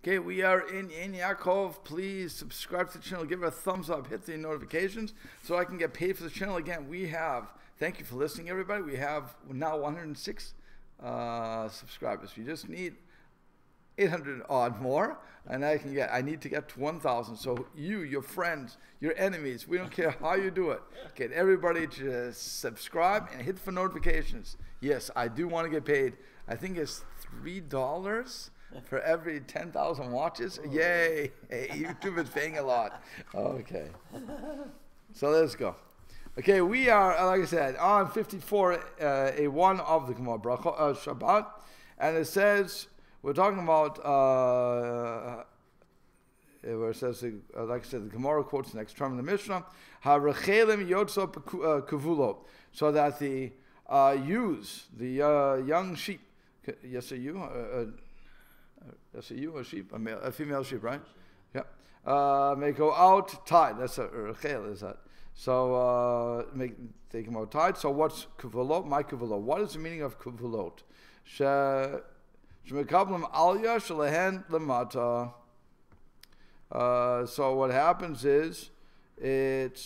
Okay, we are in Yaakov. Please subscribe to the channel, give it a thumbs up, hit the notifications so I can get paid for the channel. Again, thank you for listening, everybody. We have now 106 subscribers. You just need 800 odd more, and I need to get to 1,000. So you, your friends, your enemies, we don't care how you do it. Get everybody to subscribe and hit for notifications. Yes, I do want to get paid. I think it's $3 for every 10,000 watches. Yay! Hey, YouTube is paying a lot. Okay. So let's go. Okay, we are, like I said, on 54, A1 of the Gemara Shabbat, and it says, we're talking about, where it says, like I said, the Gemara quotes the next term in the Mishnah, HaRechelim Yotzo Kavulo, so that the ewes, the young sheep, yes, a ewe, a sheep, a female sheep, right? Yeah. May go out tied. That's a rechel, is that? So take them out tied. So what's kavulot? My kavulot. What is the meaning of kavulot? Shemekablim alya shalehen lemata. So what happens is it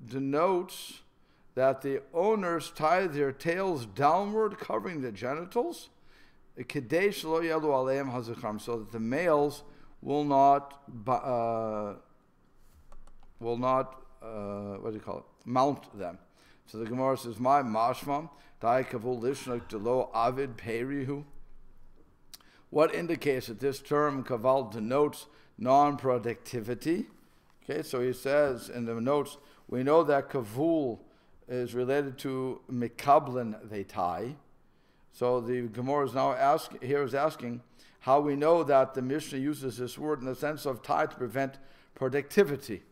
denotes that the owners tie their tails downward, covering the genitals, so that the males will not what do you call it? Mount them. So the Gemara says, "My mashmam dai kavul lishnak delo avid perihu." What indicates that this term kaval denotes non-productivity? Okay, so he says in the notes, we know that kavul is related to mikablin, they tie. So the Gemara is now asking how we know that the Mishnah uses this word in the sense of tie to prevent productivity.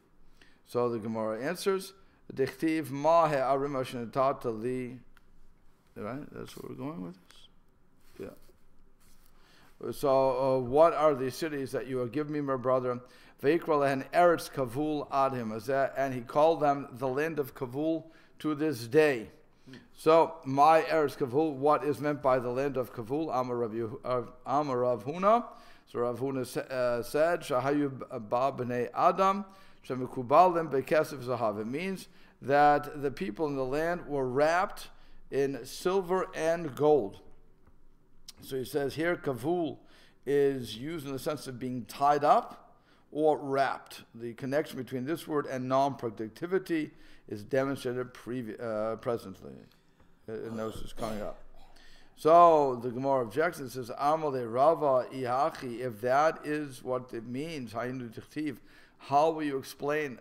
So the Gemara answers, Dichtiv mahe arim ashenatata li. Right? That's where we're going with this? Yeah. So what are the cities that you have given me, my brother? Veikra lehen eretz kavul adhim. And he called them the land of kavul to this day. So, my Eretz Kavul, what is meant by the land of Kavul? Amar Rav Huna. So Rav Huna said, Shahayu ba b'nei Adam, shemikubalem bekesef zahav. It means that the people in the land were wrapped in silver and gold. So he says here, Kavul is used in the sense of being tied up or wrapped. The connection between this word and non-productivity is demonstrated presently. It knows it's coming up. So the Gemara objects and says, Amale Rava Ihachi, if that is what it means, how will you explain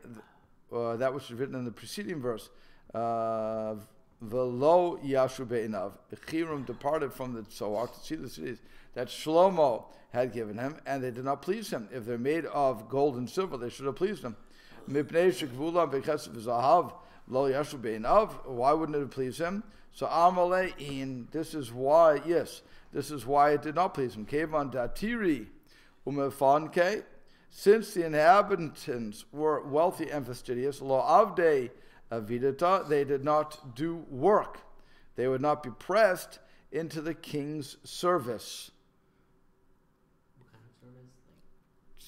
that which is written in the preceding verse? Velo Yashu Be'inav. Chirum departed from the Zohar to see the cities that Shlomo had given him, and they did not please him. If they're made of gold and silver, they should have pleased him. Why wouldn't it please him? So Amalein, this is why it did not please him. Kevan datiri umefanke, since the inhabitants were wealthy and fastidious, lo avde avidata, they did not do work. They would not be pressed into the king's service. What kind of service?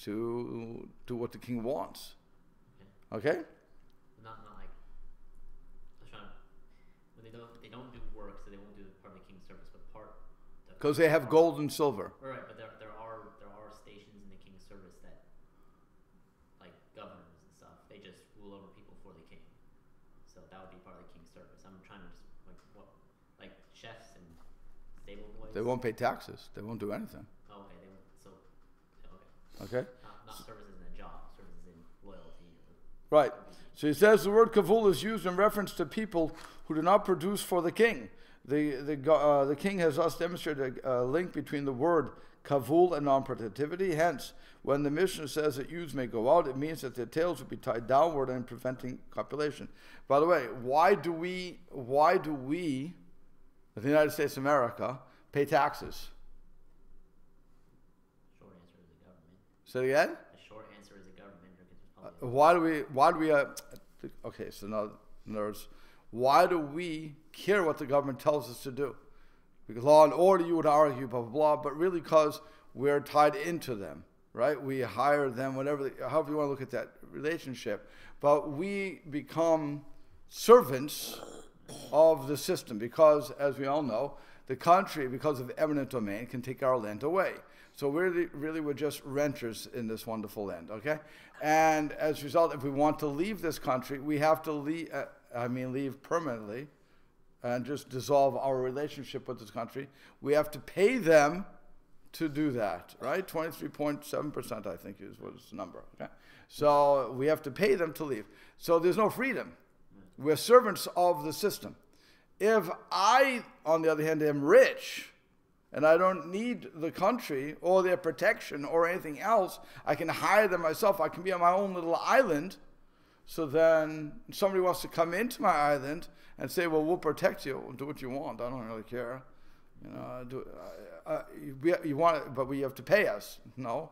To do what the king wants. Okay? Not like when they don't do work, so they won't do part of the king's service, but part because they have gold and silver. Right, but there are stations in the king's service that, like governors and stuff, they just rule over people for the king. So that would be part of the king's service. I'm trying to just like chefs and stable boys. They won't pay taxes. They won't do anything. Oh, okay. They won't. So okay. Not services in a job. Services in loyalty. Right. So he says the word kavul is used in reference to people who do not produce for the king. The king has thus demonstrated a link between the word kavul and non-productivity. Hence, when the Mishnah says that ewes may go out, it means that their tails will be tied downward and preventing copulation. By the way, why do we, the United States of America, pay taxes? Short answer is the government. Say it again? Short answer is the government. Why do we okay, so now, in other words, why do we care what the government tells us to do? Because law and order, you would argue, blah, blah, blah, but really because we're tied into them. right? We hire them, however you want to look at that relationship. But we become servants of the system because, as we all know, the country, because of eminent domain, can take our land away. So really we're just renters in this wonderful land, okay? And as a result, if we want to leave this country, we have to leave permanently and just dissolve our relationship with this country. We have to pay them to do that, right? 23.7%, I think, is what is the number, okay? So we have to pay them to leave. So there's no freedom. We're servants of the system. If I, on the other hand, am rich, and I don't need the country or their protection or anything else, I can hire them myself. I can be on my own little island. So then somebody wants to come into my island and say, well, we'll protect you. We'll do what you want. I don't really care. You want it, but we have to pay us. No.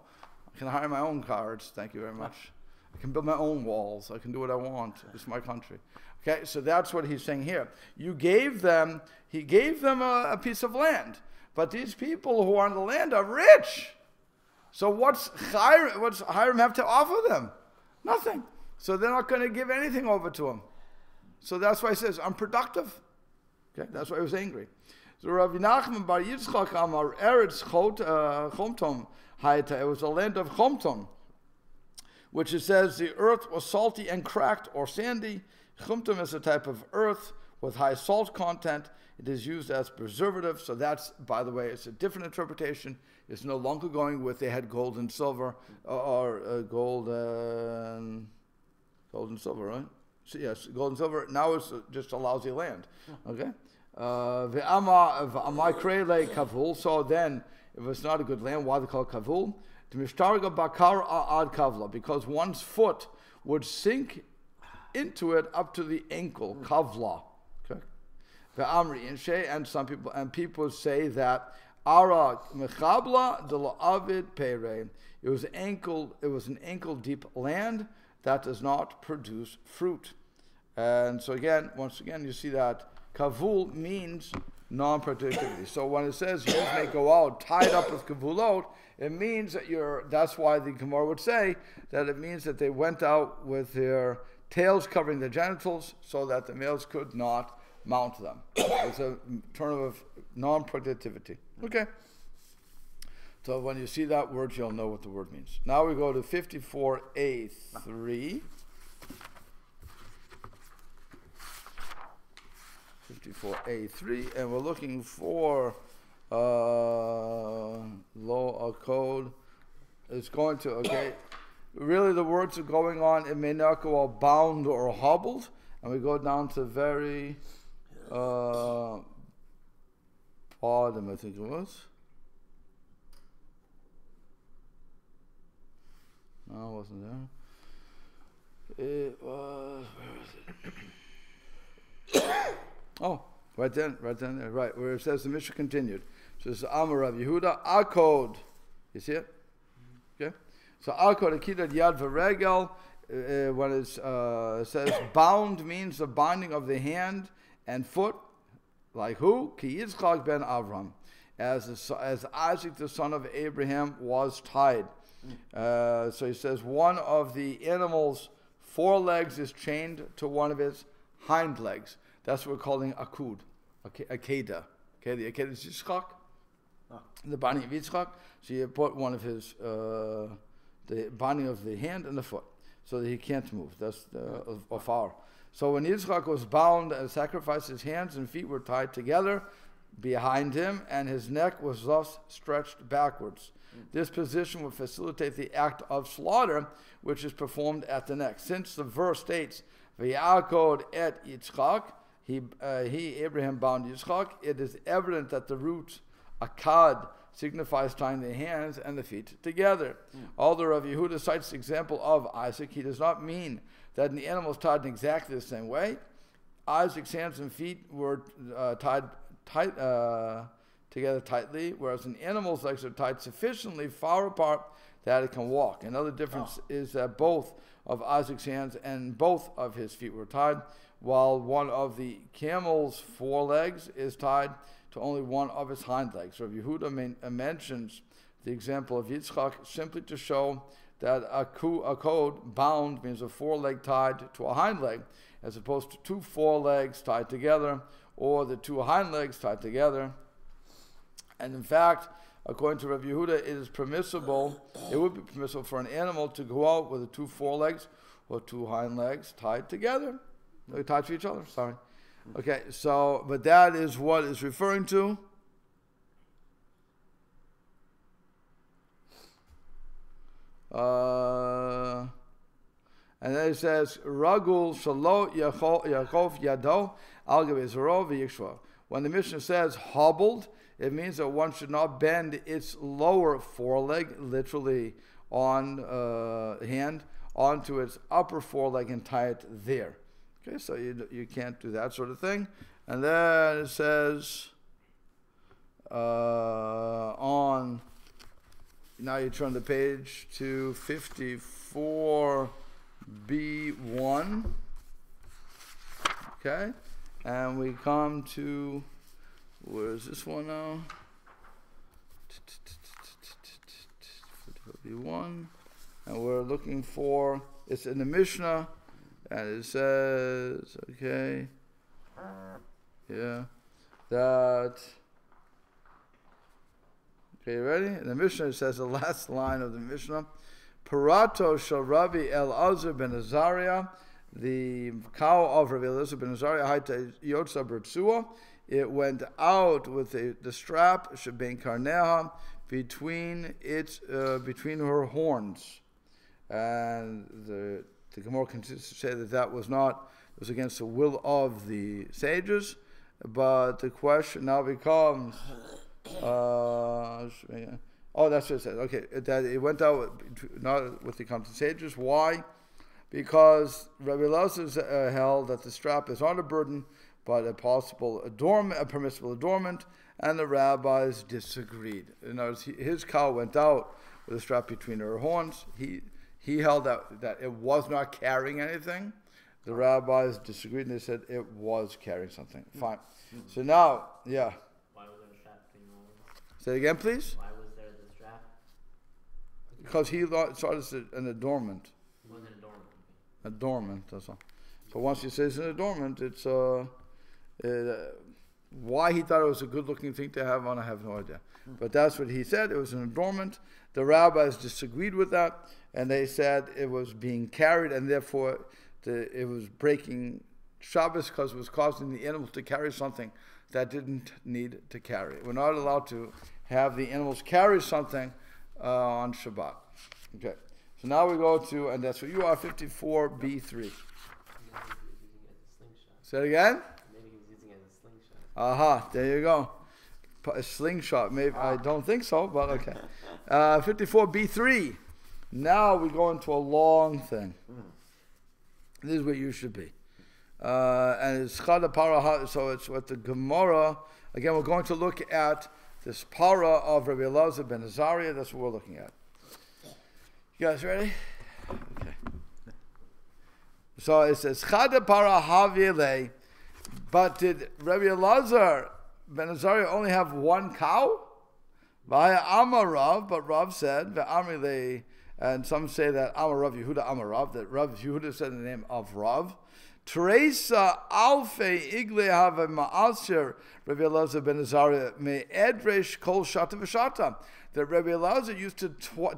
I can hire my own guards. Thank you very much. I can build my own walls. I can do what I want. It's my country. Okay, so that's what he's saying here. He gave them a piece of land. But these people who are on the land are rich. So what's Hiram have to offer them? Nothing. So they're not going to give anything over to him. So that's why he says, unproductive. Okay, that's why he was angry. So Rav Nachman bar Yitzchak amar Eretz Chomton Haita. It was the land of Chomton, which it says the earth was salty and cracked or sandy. Chomton is a type of earth with high salt content. It is used as preservative. So that's, by the way, it's a different interpretation. It's no longer going with they had gold and silver or gold and silver, right? So yes, gold and silver. Now it's just a lousy land. Okay. So then, if it's not a good land, why they call it kavul? Because one's foot would sink into it up to the ankle, kavla. Okay. And people say that ara mechabla de la'avid pere. It was an ankle deep land that does not produce fruit. And so once again, you see that kavul means non-productivity. So when it says you may go out tied up with kavulot, it means that that's why the Gemara would say that it means that they went out with their tails covering their genitals so that the males could not mount them. It's a term of non-productivity. Okay. So when you see that word, you'll know what the word means. Now we go to 54a3. 54a3, and we're looking for law or code. It's going to, okay, really the words are going on, it may not go all bound or hobbled, and we go down to very bottom, I think it was. No, it wasn't there. It was, where is it? Oh, right then, there, right, where it says the Mishnah continued. So it's Amar Rav Yehuda, Akod. You see it? Okay. So Akod, Akidat Yad V'Regel, when it says bound means the binding of the hand and foot, like who? Ki Yitzchak ben Avram, as Isaac the son of Abraham was tied. So he says one of the animal's forelegs is chained to one of its hind legs. That's what we're calling akud, akeda. Okay, the akeda is Yitzchak, the binding of Yitzchak. So you put one of his, the binding of the hand and the foot, so that he can't move. That's afar. So when Yitzchak was bound and sacrificed, his hands and feet were tied together behind him, and his neck was thus stretched backwards. This position would facilitate the act of slaughter, which is performed at the neck. Since the verse states, "V'Yaakov et Yitzchak," he Abraham bound Yitzchak, it is evident that the root akad signifies tying the hands and the feet together. Although Rav Yehuda cites the example of Isaac, he does not mean that the animals tied in exactly the same way. Isaac's hands and feet were tied together tightly, whereas an animal's legs are tied sufficiently far apart that it can walk. Another difference is that both of Isaac's hands and both of his feet were tied, while one of the camel's forelegs is tied to only one of his hind legs. Rav Yehuda mentions the example of Yitzchak, simply to show that a code bound means a foreleg tied to a hind leg, as opposed to two forelegs tied together, or the two hind legs tied together. And in fact, according to Rabbi Yehuda, it is permissible, it would be permissible for an animal to go out with the two forelegs or two hind legs tied together. They're tied to each other, sorry. Okay, so, but that is what it's referring to. And then it says, Ragul Shalo Yaakov Yado Al Gevei V'Yikshva. When the Mishnah says hobbled, it means that one should not bend its lower foreleg, literally on hand, onto its upper foreleg and tie it there. Okay, so you can't do that sort of thing. And then it says on, now you turn the page to 54b1. Okay, and we come to, where is this one now? 54b1, and we're looking for, it's in the Mishnah. And it says, okay, yeah, that, okay, you ready? In the Mishnah, it says the last line of the Mishnah, Parato shel Rabbi Elazar ben Azariah, the cow of Rabbi Elazar ben Azariah, Haita Yotza Bertsua, it went out with the strap, Sheben Karneha, between her horns. And the Gemara continues to say that was against the will of the sages, but the question now becomes, that's what it says. Okay, that it went out not with the constant sages. Why? Because Rabbi Elazar held that the strap is not a burden, but a permissible adornment, and the rabbis disagreed. In other words, his cow went out with a strap between her horns. He held that it was not carrying anything. The rabbis disagreed and they said it was carrying something. Fine. So now, yeah. Why was there a strap between the horns? Say it again, please. Why was there the strap? Because he thought it's an adornment. It wasn't an adornment. Adornment, that's all. So once you say it's an adornment, it's why he thought it was a good-looking thing to have on, I have no idea. But that's what he said. It was an adornment. The rabbis disagreed with that, and they said it was being carried, and therefore it was breaking Shabbos because it was causing the animals to carry something that didn't need to carry. We're not allowed to have the animals carry something on Shabbat. Okay. So now we go to, and that's what you are, 54b3. Say it again? Maybe he was using it as a slingshot. Aha, there you go. A slingshot, maybe. I don't think so, but okay. 54b3. Now we go into a long thing. This is where you should be. And it's Chada Para, so it's what the Gemara, again, we're going to look at this para of Rabbi Elazar ben Azariah. That's what we're looking at. You guys ready? Okay. So it says, Chada Para Havile, but did Rabbi Elazar ben Azariah only have one cow? Vaya Amar Rav, but Rav said, Ve'amrile, and some say that Amar Rav Yehuda Amar Rav, that Rav Yehuda said in the name of Rav. Teresa Alfe Igle Have Ma'asir Rabbi Elazar ben Azariah Me Edresh Kol Shata V'Shata, that Rabbi Elazar used to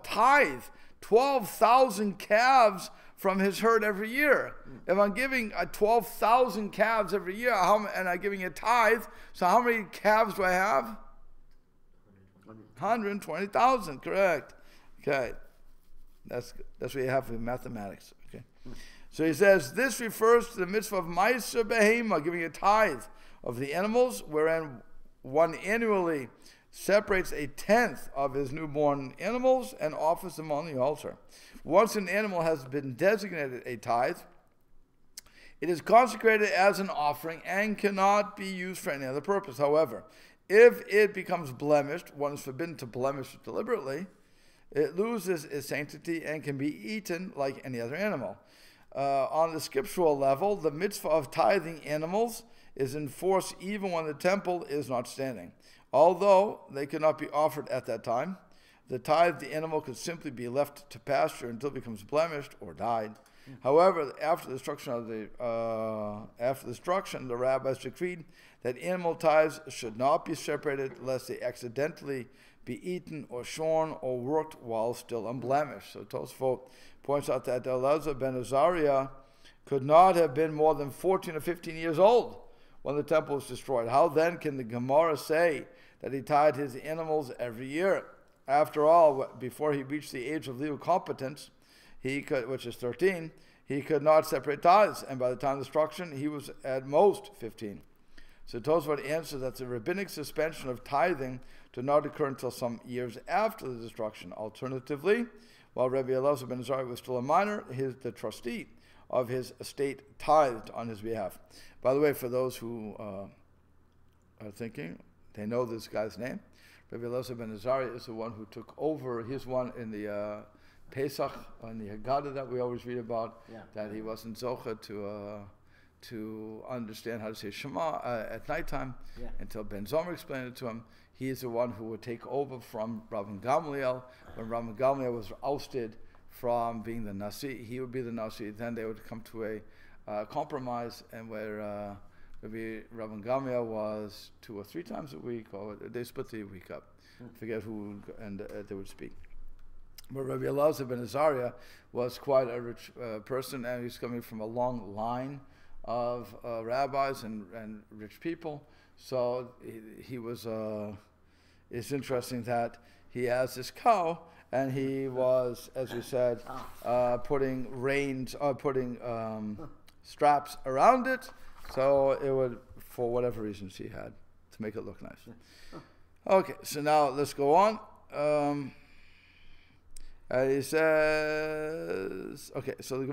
tithe 12,000 calves from his herd every year. If I'm giving 12,000 calves every year, and I'm giving a tithe, so how many calves do I have? 120,000, correct. Okay. That's what you have for mathematics. Okay. So he says, this refers to the mitzvah of Ma'aser Behema, giving a tithe of the animals, wherein one annually separates a tenth of his newborn animals and offers them on the altar. Once an animal has been designated a tithe, it is consecrated as an offering and cannot be used for any other purpose. However, if it becomes blemished, one is forbidden to blemish it deliberately, it loses its sanctity and can be eaten like any other animal. On the scriptural level, the mitzvah of tithing animals is in force even when the temple is not standing. Although they cannot be offered at that time, The tithed animal could simply be left to pasture until it becomes blemished or died. However, after the destruction, the rabbis decreed that animal tithes should not be separated lest they accidentally be eaten or shorn or worked while still unblemished. So Tosfot points out that Elazar ben Azariah could not have been more than 14 or 15 years old when the temple was destroyed. How then can the Gemara say that he tied his animals every year? After all, before he reached the age of legal competence, he could, which is 13, he could not separate tithes, and by the time of destruction, he was at most 15. So Tosfot answers that the rabbinic suspension of tithing did not occur until some years after the destruction. Alternatively, while Rabbi Elazar ben Azariah was still a minor, the trustee of his estate tithed on his behalf. By the way, for those who are thinking, they know this guy's name. Rabbi Elazar ben Azariah is the one who took over. He's one in the Pesach, on the Haggadah that we always read about, that he wasn't zocher to understand how to say Shema at nighttime until Ben Zomer explained it to him. He is the one who would take over from Rabban Gamliel. When Rabban Gamliel was ousted from being the Nasi, he would be the Nasi. Then they would come to a compromise, and where Rabban Gamliel was 2 or 3 times a week, or they split the week up. I forget who, and they would speak. But Rabbi Elazar ben Azariah was quite a rich person, and he's coming from a long line of rabbis and rich people. So he was. It's interesting that he has this cow, and he was, as we said, putting straps around it, so it would, for whatever reasons he had, to make it look nice. Okay, so now let's go on. He says, okay, so the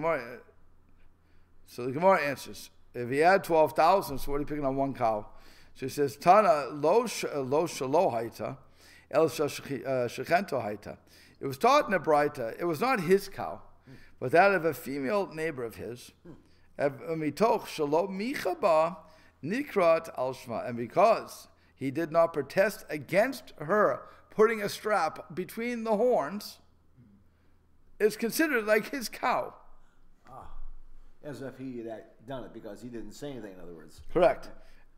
Gemara answers, if he had 12,000, so what are you picking on one cow? So he says, Tana lo shalo haita, el shechento haita. It was taught in a Braita, it was not his cow, but that of a female neighbor of his. Mitoch shalo michaba nikrat al shma. And because he did not protest against her putting a strap between the horns, it's considered like his cow. As if he had done it because he didn't say anything, in other words. Correct.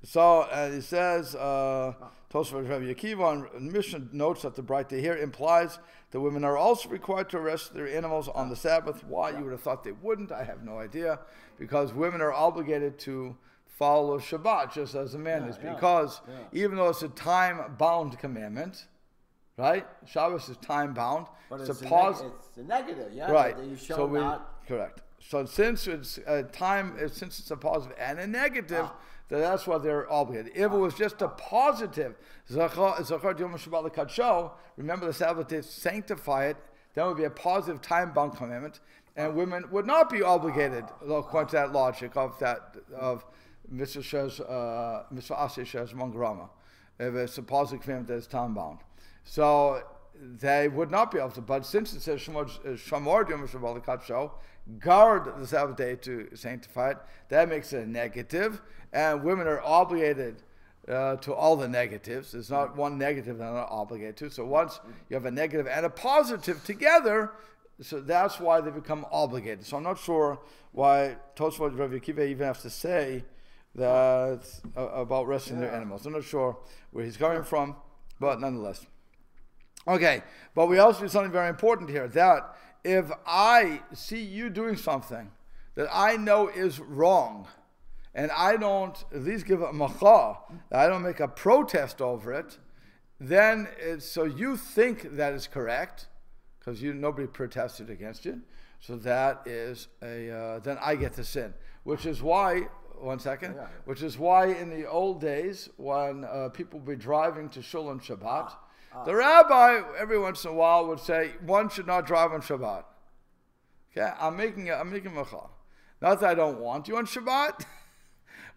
So he says, Tosfot Rabbi Akiva on Mishnah notes that the Braita here implies that women are also required to arrest their animals on the Sabbath. Why? You would have thought they wouldn't. I have no idea. Because women are obligated to follow Shabbat just as a man is. Because even though it's a time-bound commandment, right? Shabbos is time-bound. But it's a negative, right? You show correct. So since it's a since it's a positive and a negative, that's why they're obligated. If it was just a positive, remember the Sabbath day, sanctify it, then it would be a positive time-bound commandment, and women would not be obligated, according to that logic of Mitzvah Aseh Shes Mangrama, if it's a positive commandment that is time-bound. So they would not be able to, but since it says Shamor Yom Shabbat Katsho, guard the Sabbath day to sanctify it, that makes it a negative, and women are obligated to all the negatives. There's not one negative they're not obligated to. So once you have a negative and a positive together, so that's why they become obligated. So I'm not sure why Tosfot Rabbi Akiva even has to say that about resting their animals. I'm not sure where he's coming from, but nonetheless. Okay, but we also do something very important here, that if I see you doing something that I know is wrong, and I don't at least give a macha, I don't make a protest over it, then so you think that is correct, because nobody protested against it, so that is then I get to sin, which is why, which is why in the old days when people would be driving to Shul on Shabbat, the rabbi every once in a while would say one should not drive on Shabbat. Okay, I'm making macha. Not that I don't want you on Shabbat,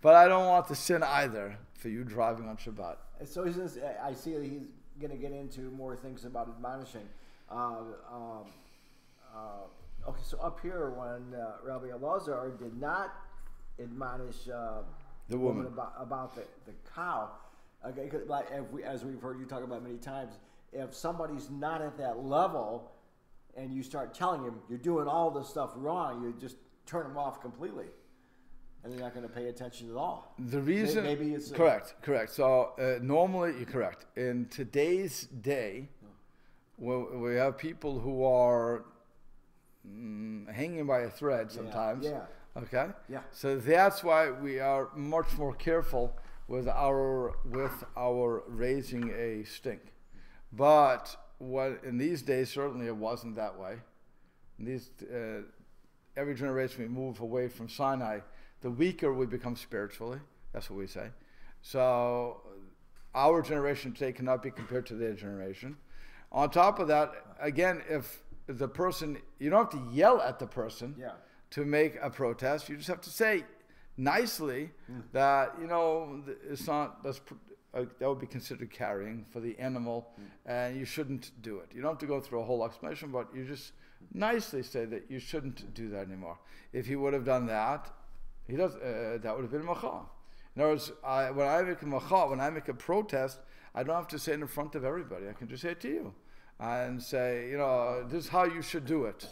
but I don't want the sin either for you driving on Shabbat. So I see that he's going to get into more things about admonishing. Okay, so up here when Rabbi Elazar did not admonish the woman about the cow. Okay, like as we've heard you talk about many times, if somebody's not at that level, and you start telling him you're doing all this stuff wrong, you just turn them off completely, and they're not going to pay attention at all. The reason, maybe it's correct. So normally you're correct. In today's day, we have people who are hanging by a thread sometimes. Yeah. Okay. Yeah. So that's why we are much more careful with our raising a stink. But what in these days certainly it wasn't that way. In these every generation we move away from Sinai, the weaker we become spiritually. That's what we say. So our generation today cannot be compared to their generation. On top of that, again, if the person, you don't have to yell at the person to make a protest. You just have to say nicely that, it's not, that would be considered carrying for the animal, and you shouldn't do it. You don't have to go through a whole explanation, but you just nicely say that you shouldn't do that anymore. If he would have done that, that would have been a macha. In other words, when I make a macha, when I make a protest, I don't have to say it in front of everybody. I can just say it to you and say, this is how you should do it.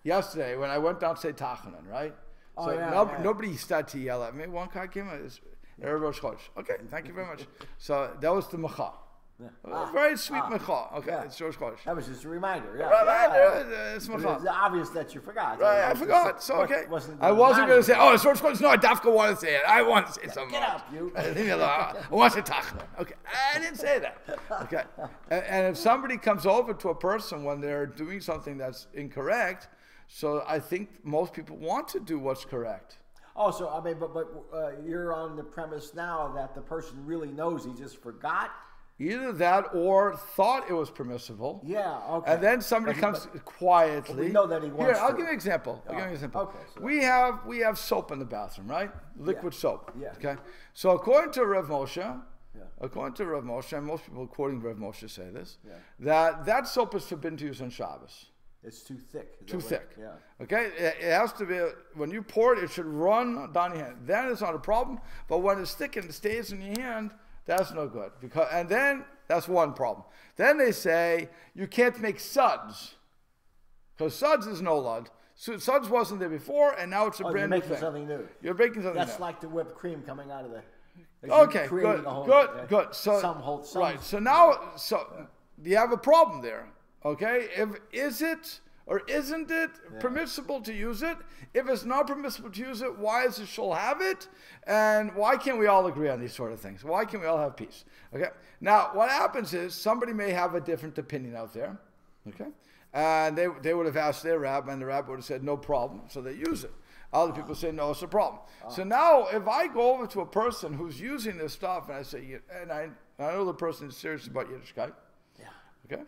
Yesterday, when I went down to say Tachanan, right? Nobody started to yell at me. One guy came out, okay, thank you very much. So that was the macha. Very sweet macha. Okay, it's Rosh Chodesh. That was just a reminder. It's macha. It's obvious that you forgot. Right, I forgot. So okay, I wasn't going to say, it's Rosh Chodesh. No, I definitely want to say it. I want to say something. Get up, you. Leave me alone. I want to say Tachna. Okay, I didn't say that. Okay, and if somebody comes over to a person when they're doing something that's incorrect, so I think most people want to do what's correct. Oh, so I mean, but you're on the premise now that the person really knows, he just forgot. Either that or thought it was permissible. Yeah, okay. And then somebody comes quietly. We know that he wants Here, to. I'll give you an example. Okay, so we have soap in the bathroom, right? Liquid soap. Yeah. Okay. So according to Rav Moshe, and most people quoting Rav Moshe say this, that soap is forbidden to use on Shabbos. It's too thick. Too thick. Yeah. Okay? It has to be, when you pour it, it should run down your hand. Then it's not a problem. But when it's thick and it stays in your hand, that's no good. And then, that's one problem. Then they say, you can't make suds. Because suds is no lud. Suds wasn't there before, and now it's a brand new thing. You're making something new. You're making something new. That's like the whipped cream coming out of the... Okay, good. So, right, so now, you have a problem there. Okay, is it or isn't it permissible to use it? If it's not permissible to use it, why is it shall have it? And why can't we all agree on these sort of things? Why can't we all have peace? Okay, now what happens is somebody may have a different opinion out there. Okay, and they would have asked their rabbi, and the rabbi would have said no problem, so they use it. Other people say no, it's a problem. So now if I go over to a person who's using this stuff and I say, and I know the person is serious about Yiddishkeit. Okay.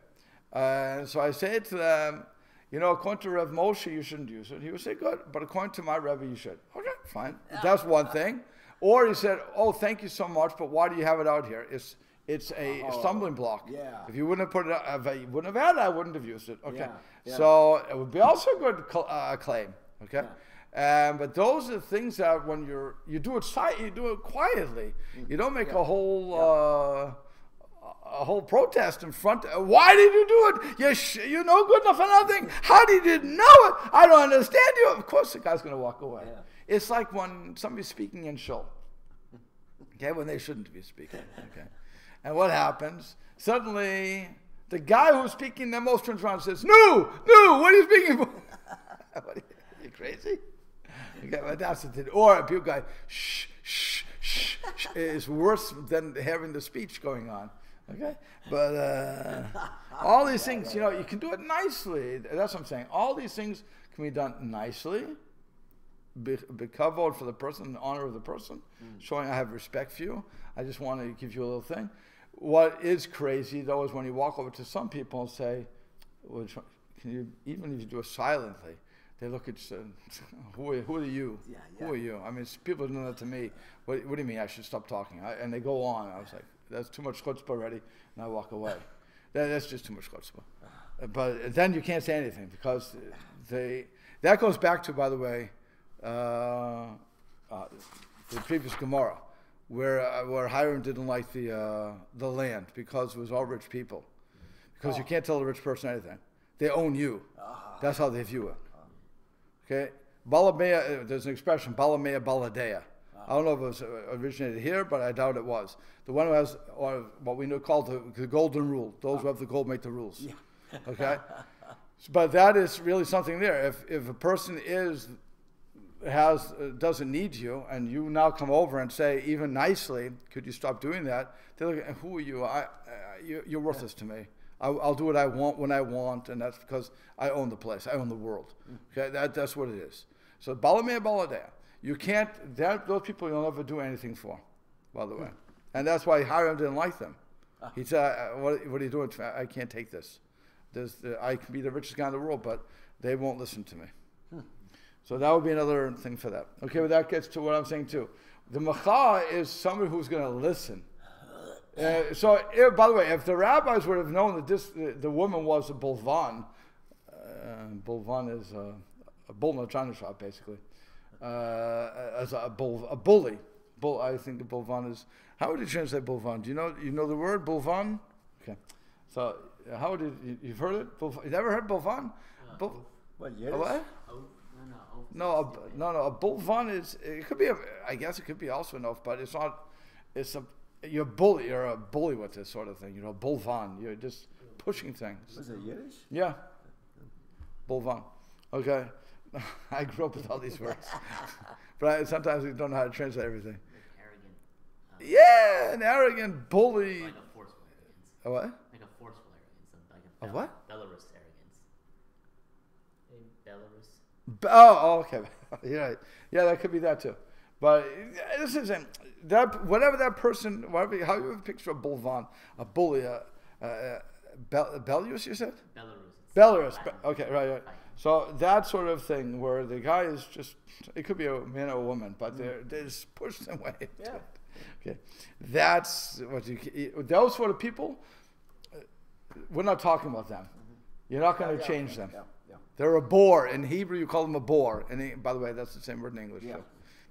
So I say to them, according to Rav Moshe, you shouldn't use it. He would say, good, but according to my Rebbe, you should. Okay, fine. That's one thing. Or he said, thank you so much, but why do you have it out here? It's a stumbling block. Yeah. If you wouldn't have put it out, if you wouldn't have had it, I wouldn't have used it. Okay. Yeah. So it would be also a good claim. Okay. But those are the things that when you do it quietly. You don't make a whole protest in front. Why did you do it? You're no good enough for nothing. How did you know it? I don't understand you. Of course the guy's going to walk away. Yeah. It's like when somebody's speaking in shul. Okay, when they shouldn't be speaking. Okay. And what happens? Suddenly, the guy who's speaking the most turns around and says, No, what are you speaking for? Are you crazy? Okay, well, that's the thing. Or a people guy, shh, is worse than having the speech going on. Okay, but all these things, you can do it nicely. That's what I'm saying. All these things can be done nicely, be kavod for the person, the honor of the person, showing I have respect for you. I just want to give you a little thing. What is crazy though is when you walk over to some people and say, well, "Can you?" Even if you do it silently, they look at you. Who are you? Yeah. Who are you? I mean, people do that to me. What do you mean? I should stop talking? And they go on. I was like, that's too much chutzpah already, and I walk away. That's just too much chutzpah. But then you can't say anything because that goes back to, by the way, the previous Gemara. where Hiram didn't like the land because it was all rich people. Because you can't tell a rich person anything. They own you. That's how they view it. Okay? Balamea, there's an expression, Balamea Baladea. I don't know if it was originated here, but I doubt it was. The one who has what we know called the golden rule. Those who have the gold make the rules. Yeah. Okay? But that is really something there. If a person doesn't need you, and you now come over and say, even nicely, could you stop doing that? They look at, who are you? You're worthless to me. I'll do what I want when I want, and that's because I own the place. I own the world. Okay, that's what it is. So Balamea Baladea. You can't. Those people you'll never do anything for, by the way, and that's why Hiram didn't like them. He said, "What are you doing? I can't take this. I can be the richest guy in the world, but they won't listen to me." So that would be another thing for that. Okay, but that gets to what I'm saying too. The Macha is somebody who's going to listen. By the way, if the rabbis would have known that the woman was a bulvan, bulvan is a bull in a china shop, basically, as a bully. I think the bulvan is. How would you translate bulvan? Do you know the word bulvan? Okay, so how would you've heard it? You never heard bulvan? What? Yiddish? What? No, a bulvan is. It could be. I guess it could be also an oath, but it's not. You're a bully with this sort of thing. Bulvan. You're just pushing things. Was it Yiddish? Yeah. Bulvan. Okay. I grew up with all these words, but sometimes we don't know how to translate everything. Arrogant. Yeah, an arrogant bully. Like a forceful arrogance. A what? Like a forceful arrogance. Like a what? Belarus arrogance. Belarus. Okay. You're right. Yeah, that could be that too. But this isn't that. Whatever that person, how you have a picture of bulvan, a bully, Belarus, you said? Belarus. Okay, right. So that sort of thing where the guy is just, it could be a man or a woman, but they just push them away. Yeah. Okay. That's what those sort of people, we're not talking about them. You're not going to change them. Yeah. They're a bore. In Hebrew, you call them a bore. And by the way, that's the same word in English. Yeah.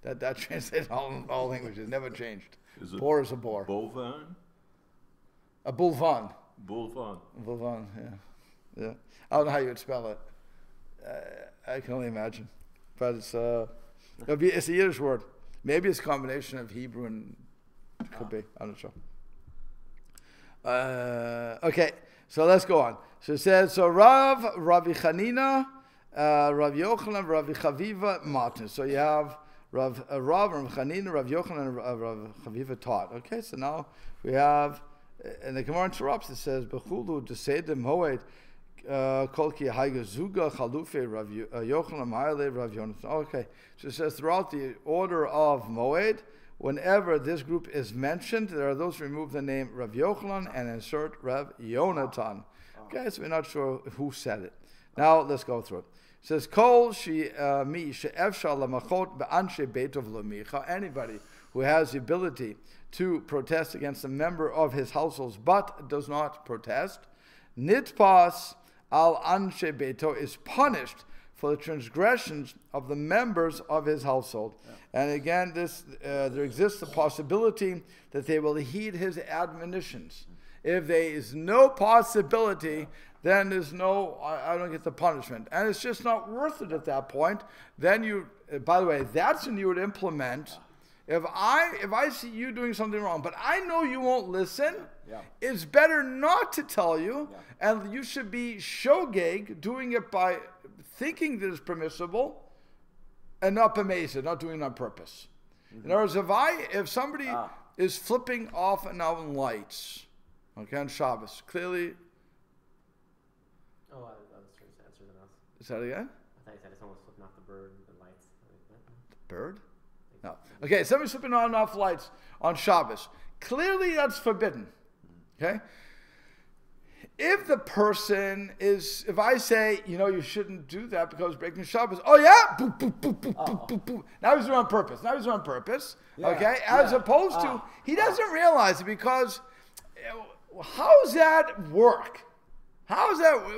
So that translates all languages. Never changed. Bore is a bore. Bulvan? A bulvan. Bulvan. Bulvan, yeah. I don't know how you would spell it. I can only imagine. But it's a Yiddish word. Maybe it's a combination of Hebrew and it could be. I'm not sure. Okay, so let's go on. So it says, Ravi Chanina, Rav Yochanan, Ravi Chaviva, Martin. So you have Rav Chanina, Rav Yochanan, and Rav Chaviva taught. Okay, so now we have, and the Gemara interrupts, it says, Bechulu Desedim Hoed, Kolki Haiga Zuga Chalufe Rav Yochanan Ma'ale Rav Yonatan. Okay, so it says throughout the order of Moed, whenever this group is mentioned, there are those who remove the name Rav Yochanan and insert Rav Yonatan. Okay, so we're not sure who said it. Now let's go through it. It says Kol mi she'efshar lamachot be'anshe beitov lomicha. Anybody who has the ability to protest against a member of his household but does not protest, nitpas al anshe beito is punished for the transgressions of the members of his household. Yeah. And again, there exists a possibility that they will heed his admonitions. If there is no possibility, then there's I don't get the punishment. And it's just not worth it at that point. Then by the way, that's when you would implement, if I see you doing something wrong, but I know you won't listen, it's better not to tell you, and you should be shogeg, doing it by thinking that it's permissible, and not b'meised, not doing it on purpose. In other words, if somebody is flipping off and on lights, okay, on Shabbos, clearly. Oh, I was trying to answer something else. Is that again? I thought you said someone was flipping off the bird and the lights. The bird? No. Okay, somebody's flipping on and off lights on Shabbos. Clearly that's forbidden. Okay? If the person is, if I say, you shouldn't do that because breaking Shabbos, oh yeah? Boop, boop, boop, boop, boop, boop, boop. Now he's doing it on purpose. Okay? As opposed to, he doesn't realize it because, how's that work? Rabbi,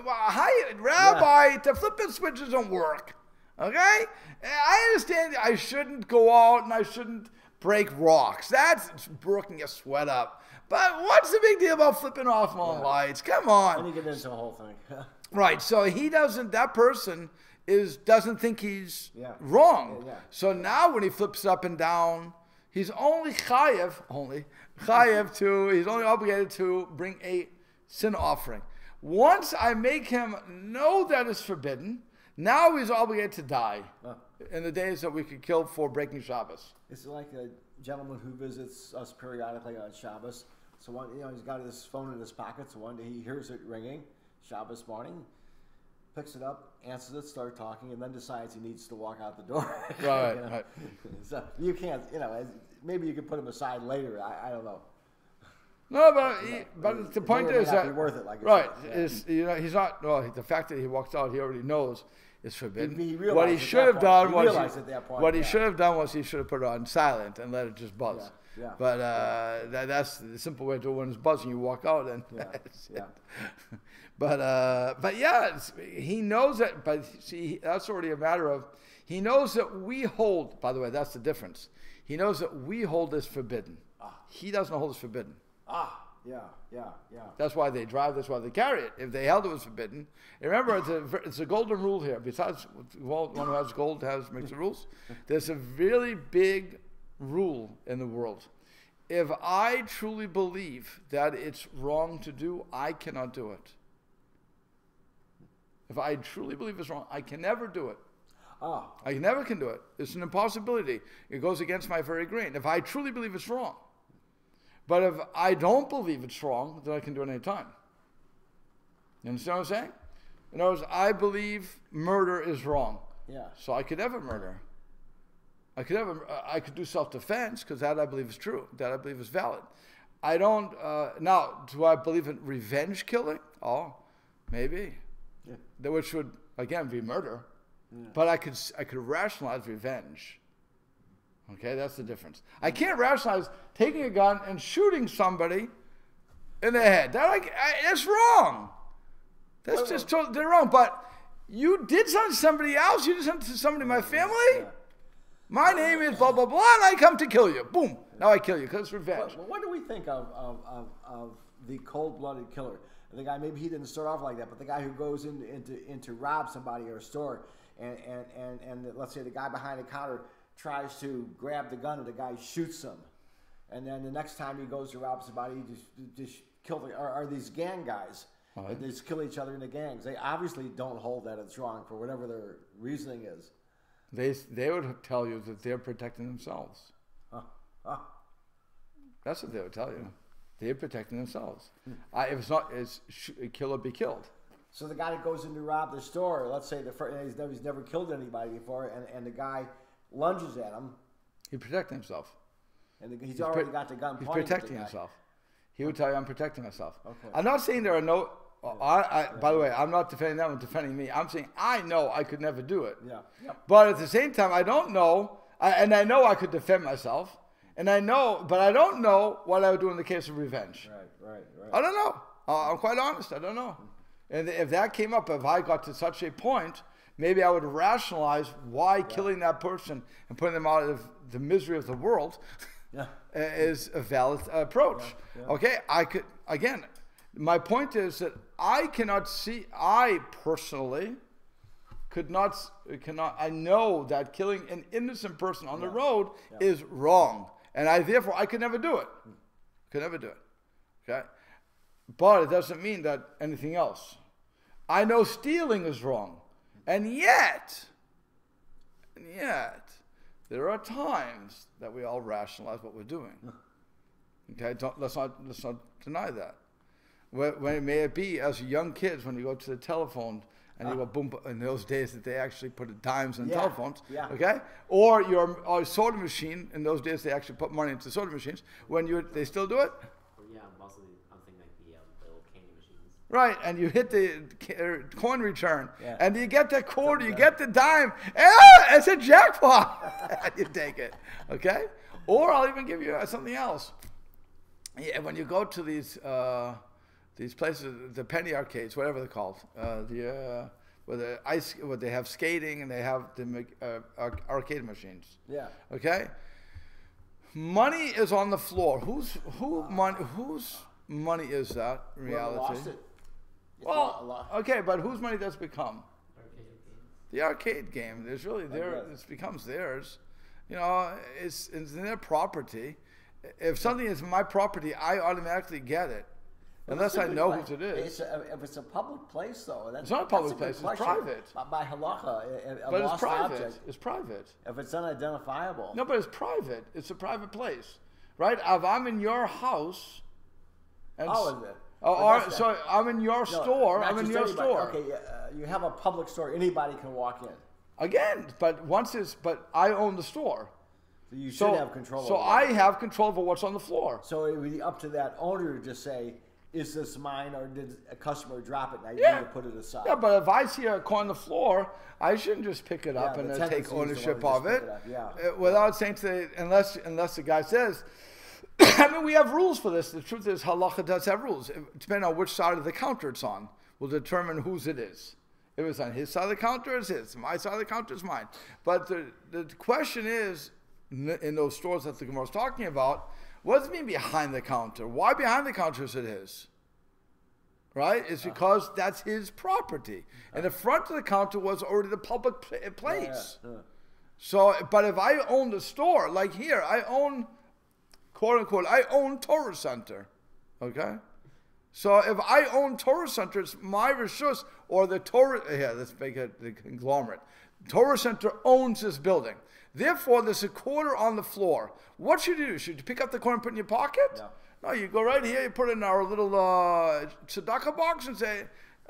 the flipping switches don't work. Okay? I understand I shouldn't go out and I shouldn't break rocks. That's working your sweat up. But what's the big deal about flipping off long lights? Come on. And you get into the whole thing. Right. So he doesn't. That person doesn't think he's wrong. Yeah. So now when he flips up and down, he's only chayev to. He's only obligated to bring a sin offering. Once I make him know that it's forbidden, now he's obligated to die in the days that we could kill for breaking Shabbos. It's like a gentleman who visits us periodically on Shabbos. So he's got his phone in his pocket. So one day he hears it ringing, Shabbos morning, picks it up, answers it, starts talking, and then decides he needs to walk out the door. Right, right. So you can't, maybe you could put him aside later. I don't know. No, but the point is that be worth it, like right is he's not. Well, the fact that he walks out, he already knows is forbidden. What he should have done was he should have put it on silent and let it just buzz. Yeah. But that's the simple way to do it. When it's buzzing, you walk out and that's it. But yeah, he knows that. But see, that's already a matter of he knows that we hold. By the way, that's the difference. He knows that we hold this forbidden. He doesn't hold this forbidden. Yeah. That's why they drive. That's why they carry it. If they held it was forbidden, remember it's a golden rule here. Besides, one who has gold makes the rules. There's a really big rule in the world. If I truly believe that it's wrong to do, I cannot do it. If I truly believe it's wrong, I can never do it. I never can do it. It's an impossibility. It goes against my very grain. If I truly believe it's wrong. But if I don't believe it's wrong, then I can do it any time. You understand what I'm saying? In other words, I believe murder is wrong. Yeah. So I could never murder. I could do self-defense because that I believe is true. That I believe is valid. I don't. Now, do I believe in revenge killing? Oh, maybe. Yeah. Which would again be murder. Yeah. But I could rationalize revenge. Okay, that's the difference. I can't rationalize taking a gun and shooting somebody in the head. That's wrong. That's they're wrong. But you did something to somebody else. You did something to somebody in my family. Yeah. My name is blah, blah, blah, and I come to kill you. Boom. Now I kill you because it's revenge. What do we think of the cold-blooded killer? The guy, maybe he didn't start off like that, but the guy who goes in to rob somebody or a store, and let's say the guy behind the counter tries to grab the gun and the guy shoots him. And then the next time he goes to rob somebody, he just kill are these gang guys. Right. They just kill each other in the gangs. They obviously don't hold that it's wrong for whatever their reasoning is. They would tell you that they're protecting themselves. That's what they would tell you. They're protecting themselves. If it's not, it's kill or be killed. So the guy that goes in to rob the store, let's say he's never killed anybody before, and the guy lunges at him. He protects himself. And he's already got the gun. He's protecting himself. He would tell you, I'm protecting myself. Okay. I'm not saying there are no... by the way, I'm not defending them, I'm defending me. I'm saying I know I could never do it. Yeah. Yep. But at the same time, I don't know, and I know I could defend myself, but I don't know what I would do in the case of revenge. Right. I don't know. I'm quite honest, I don't know. And if that came up, if I got to such a point, maybe I would rationalize why killing that person and putting them out of the misery of the world is a valid approach. Yeah. Okay, I could, again, my point is that I personally cannot, I know that killing an innocent person on the road is wrong. And I could never do it. Could never do it. Okay? But it doesn't mean that anything else. I know stealing is wrong. And yet, there are times that we all rationalize what we're doing. Okay? Let's not deny that. When may it be as young kids when you go to the telephone and you go boom, in those days that they actually put dimes in telephones, okay? Or your soda machine, in those days they actually put money into soda machines. They still do it? Yeah, mostly I'm thinking like the old candy machines. Right, and you hit the coin return, and you get that quarter, you get the dime, it's a jackpot, and you take it, okay? Or I'll even give you something else. Yeah, when you go to these places, the penny arcades, whatever they're called, where they have skating and they have the arcade machines. Yeah. Okay. money is on the floor. Whose money is that in reality? Lost it. Well, okay, but whose money does it become? Arcade games. The arcade game. There's really it becomes theirs. You know, it's their property. If something is my property, I automatically get it. Unless I know whose it is. If it's a public place, though, it's not a public place. It's private. By halacha, but it's private. Object, it's private. If it's unidentifiable. No, but it's private. It's a private place, right? If I'm in your house, and is it? So I'm in your store. I'm in your store. Okay, you have a public store. Anybody can walk in. Again, but I own the store. So you should have control. So I have control over what's on the floor. So it would be up to that owner to just say, is this mine, or did a customer drop it and I need to put it aside? Yeah, but if I see a coin on the floor, I shouldn't just pick it up and take ownership of it without saying unless the guy says. I mean, we have rules for this. The truth is, halacha does have rules. Depending on which side of the counter it's on, will determine whose it is. If it's on his side of the counter, it's his. My side of the counter is mine. But the question is, in those stores that the Gemara is talking about, what does it mean behind the counter? Why behind the counter is it his? Right? It's because that's his property. And the front of the counter was already the public place. So, but if I own the store, like here, I own, quote unquote, I own Torah Center. Okay? So if I own Torah Center, it's my reshus, or the Torah, let's make it the conglomerate. Torah Center owns this building. Therefore, there's a quarter on the floor. What should you do? Should you pick up the quarter and put it in your pocket? No, you go right here, you put it in our little tzedakah box and say,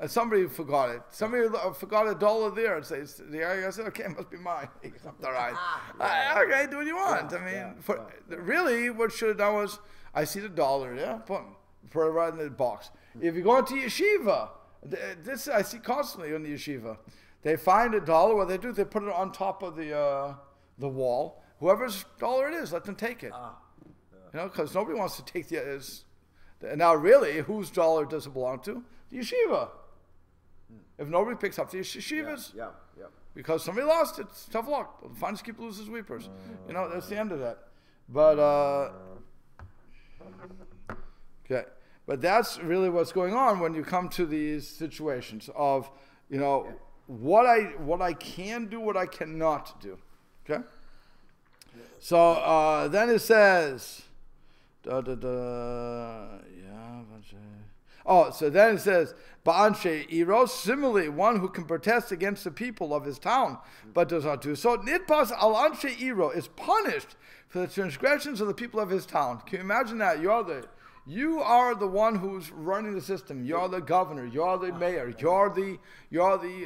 somebody forgot it. Somebody forgot $1 there and say, I said, okay, it must be mine. All right. Okay, do what you want. Really, what should have done was, I see the dollar, put it right in the box. If you go into yeshiva, this I see constantly in the yeshiva. They find $1, what they do, they put it on top of the wall. Whoever's dollar it is, let them take it. You know, because nobody wants to take now really, whose dollar does it belong to? The yeshiva. If nobody picks up the yeshivas, because somebody lost it, it's tough luck. The finest keep losers weepers. You know, that's the end of that. But okay, but that's really what's going on when you come to these situations of, you know, what I can do, what I cannot do. Okay. So then it says, so then it says, Ba'anshe Iro, similarly, one who can protest against the people of his town, but does not do so. Nitpas al Anshe Iro is punished for the transgressions of the people of his town. Can you imagine that? You are the one who's running the system. You're the governor. You're the mayor. You're the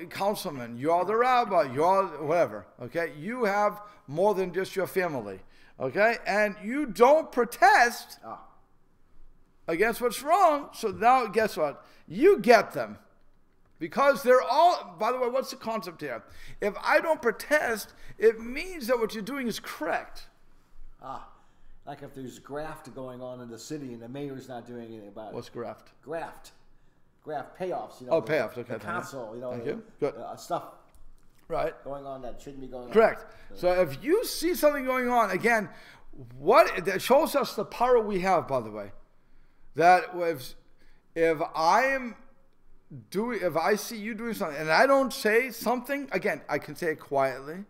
councilman. You're the rabbi. You're whatever. Okay, you have more than just your family. Okay, and you don't protest against what's wrong. So now, guess what? You get them, because they're all. By the way, what's the concept here? If I don't protest, it means that what you're doing is correct. Like if there's graft going on in the city and the mayor's not doing anything about it. What's graft? Graft payoffs. You know. Oh, payoffs. Okay. The council. You know. Thank you. Good. Stuff. Right. Going on that shouldn't be going on. Correct. So if you see something going on, again, that shows us the power we have. By the way, that if I see you doing something and I don't say something, again, I can say it quietly.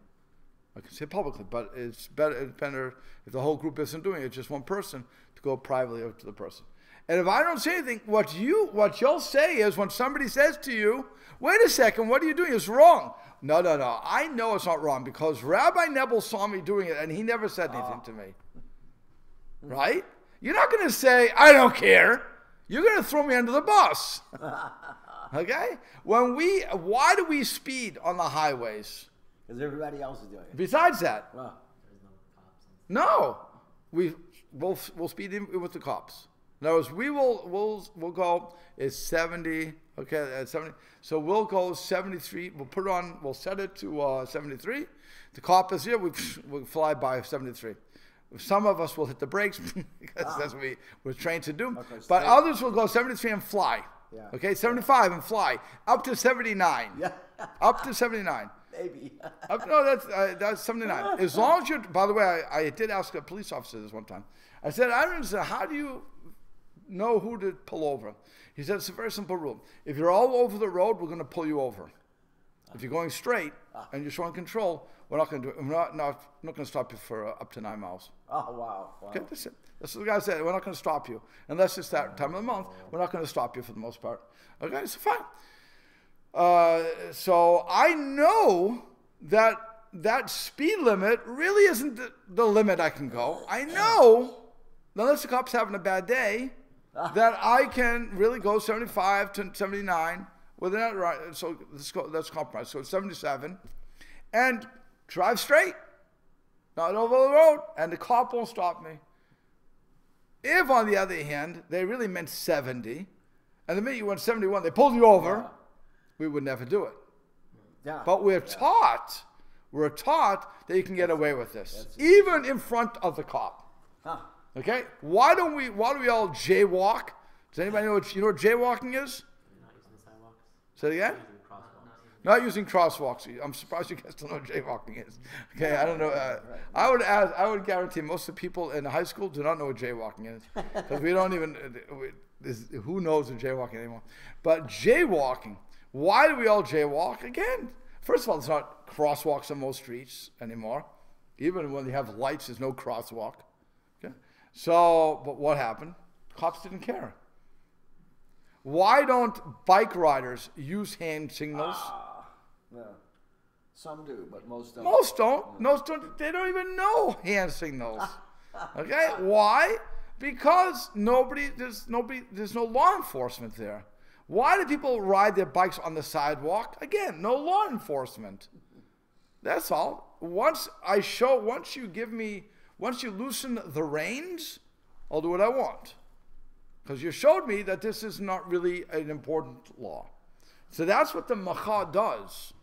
I can say it publicly, but it's better if the whole group isn't doing it, just one person, to go privately up to the person. And if I don't say anything, what you'll say is, when somebody says to you, wait a second, what are you doing? It's wrong. No. I know it's not wrong because Rabbi Nebel saw me doing it and he never said anything to me. Right? You're not going to say, I don't care. You're going to throw me under the bus. Okay? Why do we speed on the highways? Because everybody else is doing it. Besides that, There's no cops. no, we'll speed in with the cops. In other words, we'll go. It's 70. Okay, at 70. So we'll go 73. We'll set it to 73. The cop is here. We'll fly by 73. Some of us will hit the brakes because that's what we're trained to do. Okay, but others will go 73 and fly. Yeah. Okay, 75 and fly up to 79. Yeah. Up to 79. Maybe. No, that's 79. As long as you're, by the way, I did ask a police officer this one time. I said, I don't understand, how do you know who to pull over? He said, it's a very simple rule. If you're all over the road, we're going to pull you over. If you're going straight and you're showing control, we're not going to do it. We're not going to stop you for up to 9 miles. Oh, wow. Okay, that's it. That's what the guy said. We're not going to stop you. Unless it's that time of the month, we're not going to stop you for the most part. Okay, so fine. So I know that speed limit really isn't the limit I can go. I know, unless the cop's having a bad day, that I can really go 75 to 79 within that, right? So let's compromise. So 77 and drive straight, not over the road, and the cop won't stop me. If, on the other hand, they really meant 70, and the minute you went 71, they pulled you over, we would never do it. Yeah. But we're taught that you can get away with this, even in front of the cop. Okay? Why do we all jaywalk? Does anybody know what jaywalking is? Not using the sidewalks. Say it again? Not using crosswalks. I'm surprised you guys don't know what jaywalking is. Okay, I don't know. I would guarantee most of the people in high school do not know what jaywalking is, because we don't even. Who knows what jaywalking anymore? But jaywalking. Why do we all jaywalk? Again, first of all, there's not crosswalks on most streets anymore. Even when they have lights, there's no crosswalk. Okay, so but what happened? Cops didn't care. Why don't bike riders use hand signals? No. Some do, but most don't. Most don't. Most don't. They don't even know hand signals. Okay? Why? Because there's no law enforcement there. Why do people ride their bikes on the sidewalk? Again, no law enforcement. That's all. Once you loosen the reins, I'll do what I want. Because you showed me that this is not really an important law. So that's what the Macha does.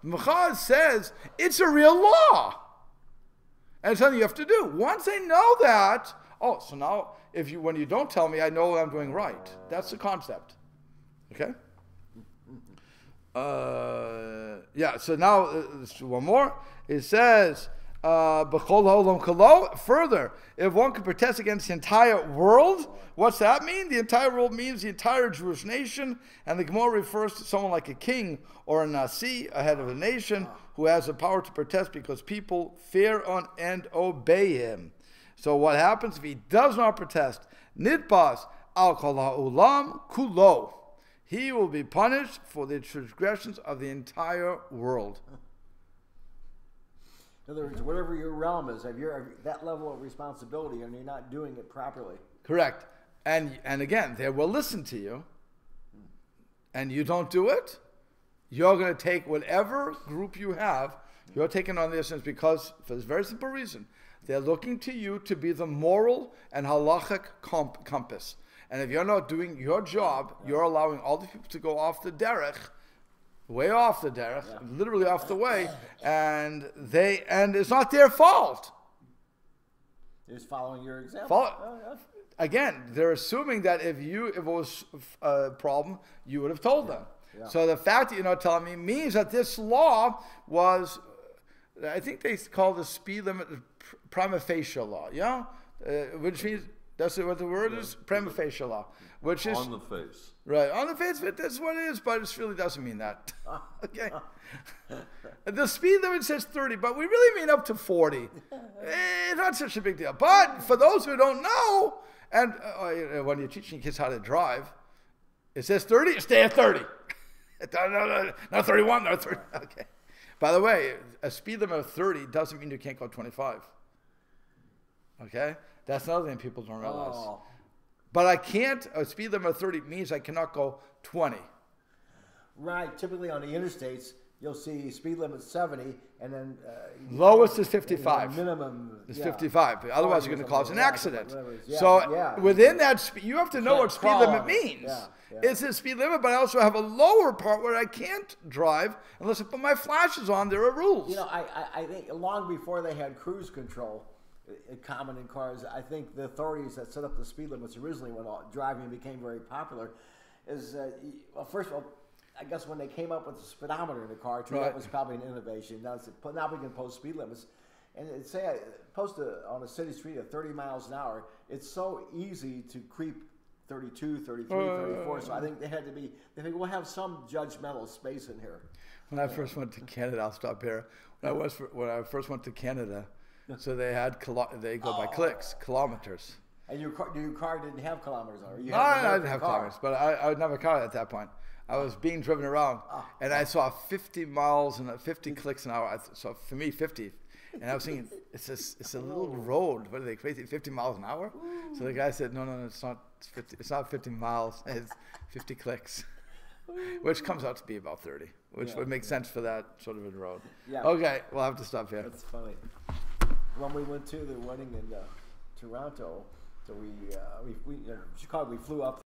The Macha says it's a real law. And it's something you have to do. Once I know that, so now when you don't tell me, I know I'm doing right. That's the concept. Okay? So now, one more. It says, further, if one could protest against the entire world, what's that mean? The entire world means the entire Jewish nation, and the Gemara refers to someone like a king or a nasi, a head of a nation, who has the power to protest because people fear and obey him. So what happens if he does not protest? Nitbas al kol ha'olam kulo. He will be punished for the transgressions of the entire world. In other words, whatever your realm is, if you're that level of responsibility and you're not doing it properly. Correct. And again, they will listen to you, and you don't do it, you're going to take whatever group you have, you're taking on their sins, because for this very simple reason, they're looking to you to be the moral and halachic compass. And if you're not doing your job, you're allowing all the people to go off the derech, way off the derech, literally off the way, and it's not their fault. They're just following your example. Again, they're assuming that if it was a problem, you would have told them. Yeah. So the fact that you're not telling me means that this law was, I think they call the speed limit prima facie law, which means, that's what the word is? Prima facie law. Which is on the face. Right. On the face of it, that's what it is, but it really doesn't mean that. Okay. The speed limit says 30, but we really mean up to 40. It's not such a big deal. But for those who don't know, and when you're teaching kids how to drive, it says 30, stay at 30. No, not 31, not 30. Okay. By the way, a speed limit of 30 doesn't mean you can't go 25. Okay? That's another thing people don't realize. But I can't, a speed limit of 30 means I cannot go 20. Right. Typically on the interstates, you'll see speed limit 70, and then lowest is 55. Minimum is 55. Otherwise, you're going to cause an accident. So within that, you have to know what speed limit means. It's a speed limit, but I also have a lower part where I can't drive unless I put my flashes on. There are rules. You know, I think long before they had cruise control, common in cars, I think the authorities that set up the speed limits originally when driving became very popular is, well, first of all, I guess when they came up with the speedometer in the car, too, Right. that was probably an innovation. Now we can post speed limits. And say I post on a city street at 30 miles an hour, it's so easy to creep 32, 33, 34. So I think they think we'll have some judgmental space in here. When I first went to Canada, I'll stop here. When I first went to Canada, so they go by clicks, kilometers. And your car didn't have kilometers on it. No, I didn't have kilometers, but I didn't have a car at that point. I was being driven around, and I saw 50 miles and 50 clicks an hour. So for me, 50. And I was thinking, it's a little road. What are they, crazy? 50 miles an hour? So the guy said, no, it's not 50. It's not 50 miles. It's 50 clicks, which comes out to be about 30, which would make sense for that sort of a road. Yeah. Okay, we'll have to stop here. That's funny. When we went to the wedding in Toronto, so we Chicago, we flew up